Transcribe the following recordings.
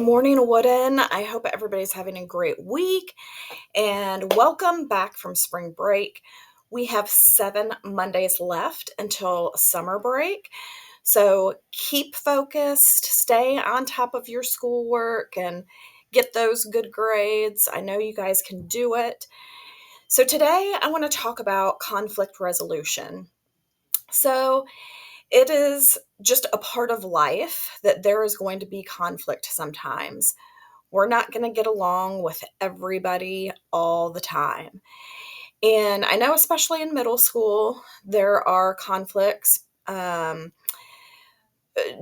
morning, Wooden. I hope everybody's having a great week and welcome back from spring break. We have 7 Mondays left until summer break. So keep focused, stay on top of your schoolwork, and get those good grades. I know you guys can do it. So today I want to talk about conflict resolution. So it is just a part of life that there is going to be conflict sometimes. We're not going to get along with everybody all the time. And I know, especially in middle school, there are conflicts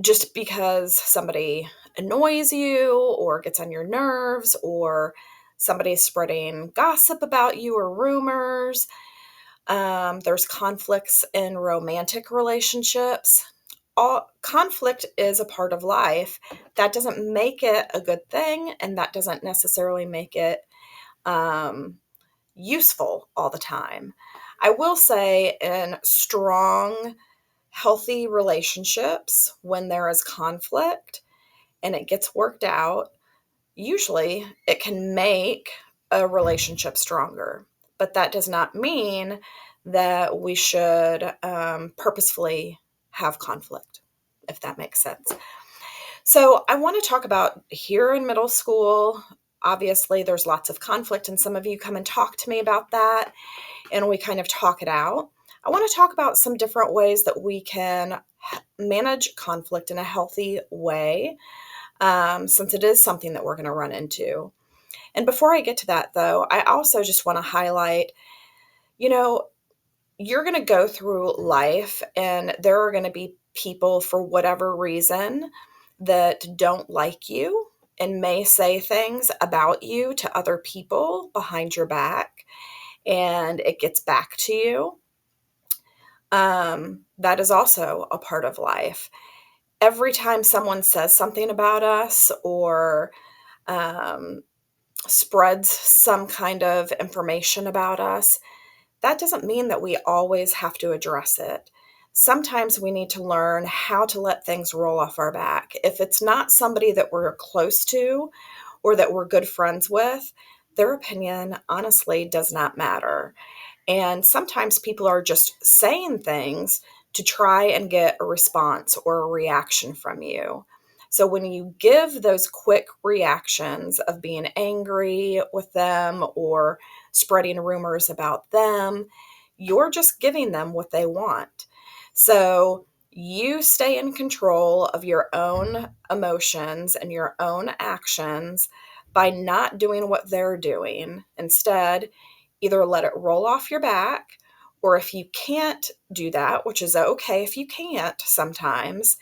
just because somebody annoys you or gets on your nerves or somebody's spreading gossip about you or rumors. There's conflicts in romantic relationships. All conflict is a part of life. That doesn't make it a good thing, and that doesn't necessarily make it um, useful all the time. I will say, in strong, healthy relationships, when there is conflict and it gets worked out, usually it can make a relationship stronger. But that does not mean that we should purposefully have conflict, if that makes sense. So I want to talk about here in middle school. Obviously, there's lots of conflict, and some of you come and talk to me about that, and we kind of talk it out. I want to talk about some different ways that we can manage conflict in a healthy way, since it is something that we're going to run into. And before I get to that, though, I also just want to highlight, you know, you're going to go through life and there are going to be people for whatever reason that don't like you and may say things about you to other people behind your back, and it gets back to you. That is also a part of life. Every time someone says something about us or um, spreads some kind of information about us, that doesn't mean that we always have to address it. Sometimes we need to learn how to let things roll off our back. If it's not somebody that we're close to or that we're good friends with, their opinion honestly does not matter. And sometimes people are just saying things to try and get a response or a reaction from you. So when you give those quick reactions of being angry with them or spreading rumors about them, you're just giving them what they want. So you stay in control of your own emotions and your own actions by not doing what they're doing. Instead, either let it roll off your back, or if you can't do that, which is okay if you can't sometimes,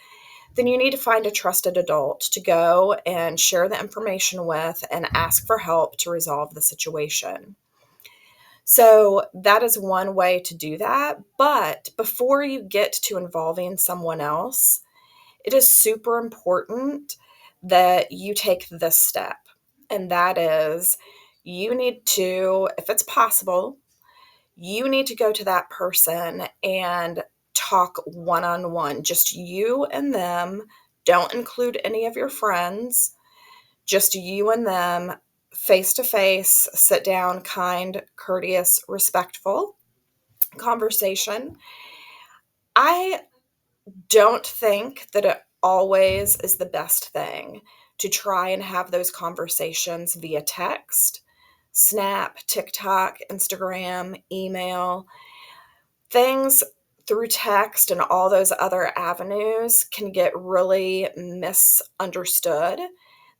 then you need to find a trusted adult to go and share the information with and ask for help to resolve the situation. So that is one way to do that. But before you get to involving someone else, it is super important that you take this step. And that is, you need to, if it's possible, you need to go to that person and talk one on one, just you and them. Don't include any of your friends, just you and them, face to face, sit down, kind, courteous, respectful conversation. I don't think that it always is the best thing to try and have those conversations via text, Snap, TikTok, Instagram, email. Things through text and all those other avenues can get really misunderstood.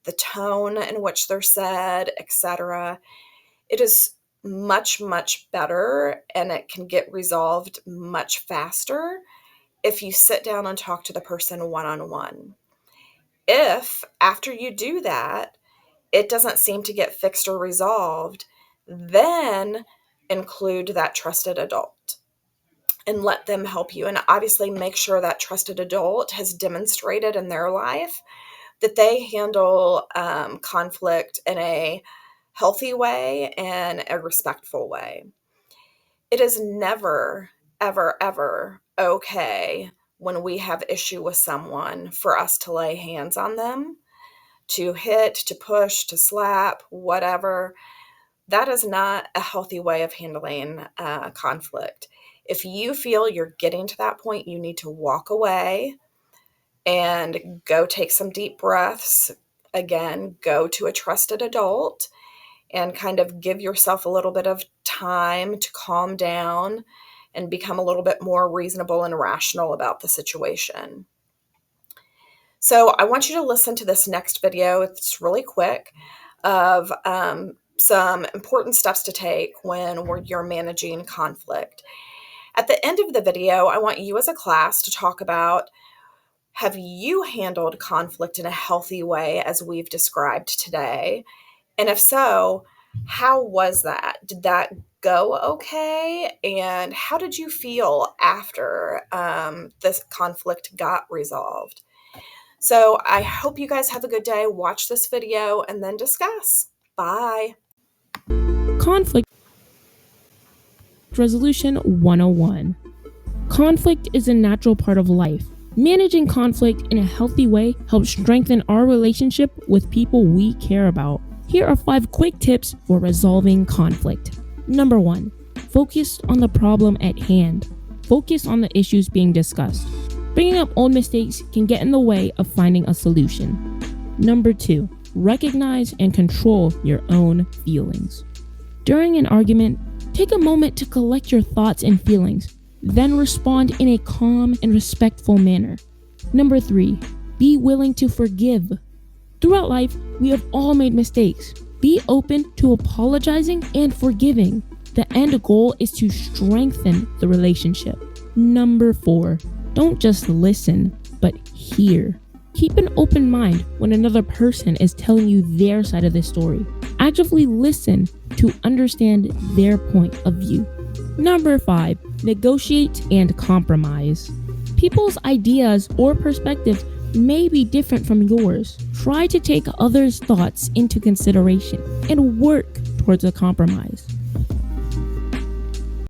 The tone in which they're said, etc. It is much, much better and it can get resolved much faster if you sit down and talk to the person one on one. If after you do that, it doesn't seem to get fixed or resolved, then include that trusted adult and let them help you. And obviously, make sure that trusted adult has demonstrated in their life that they handle conflict in a healthy way and a respectful way. It is never, ever, ever okay when we have issue with someone for us to lay hands on them, to hit, to push, to slap, whatever. That is not a healthy way of handling conflict. If you feel you're getting to that point, you need to walk away and go take some deep breaths. Again, go to a trusted adult and kind of give yourself a little bit of time to calm down and become a little bit more reasonable and rational about the situation. So I want you to listen to this next video. It's really quick, of some important steps to take when you're managing conflict. At the end of the video, I want you as a class to talk about, have you handled conflict in a healthy way as we've described today? And if so, how was that? Did that go okay? And how did you feel after this conflict got resolved? So I hope you guys have a good day. Watch this video and then discuss. Bye. Conflict Resolution 101. Conflict is a natural part of life. Managing conflict in a healthy way helps strengthen our relationship with people we care about. Here are 5 quick tips for resolving conflict. Number 1. Focus on the problem at hand. Focus on the issues being discussed. Bringing up old mistakes can get in the way of finding a solution. Number 2. Recognize and control your own feelings. During an argument, take a moment to collect your thoughts and feelings, then respond in a calm and respectful manner. Number 3. Be willing to forgive. Throughout life, we have all made mistakes. Be open to apologizing and forgiving. The end goal is to strengthen the relationship. Number 4. Don't just listen, but hear. Keep an open mind when another person is telling you their side of the story. Actively listen to understand their point of view. Number 5. Negotiate and compromise. People's ideas or perspectives may be different from yours. Try to take others' thoughts into consideration and work towards a compromise.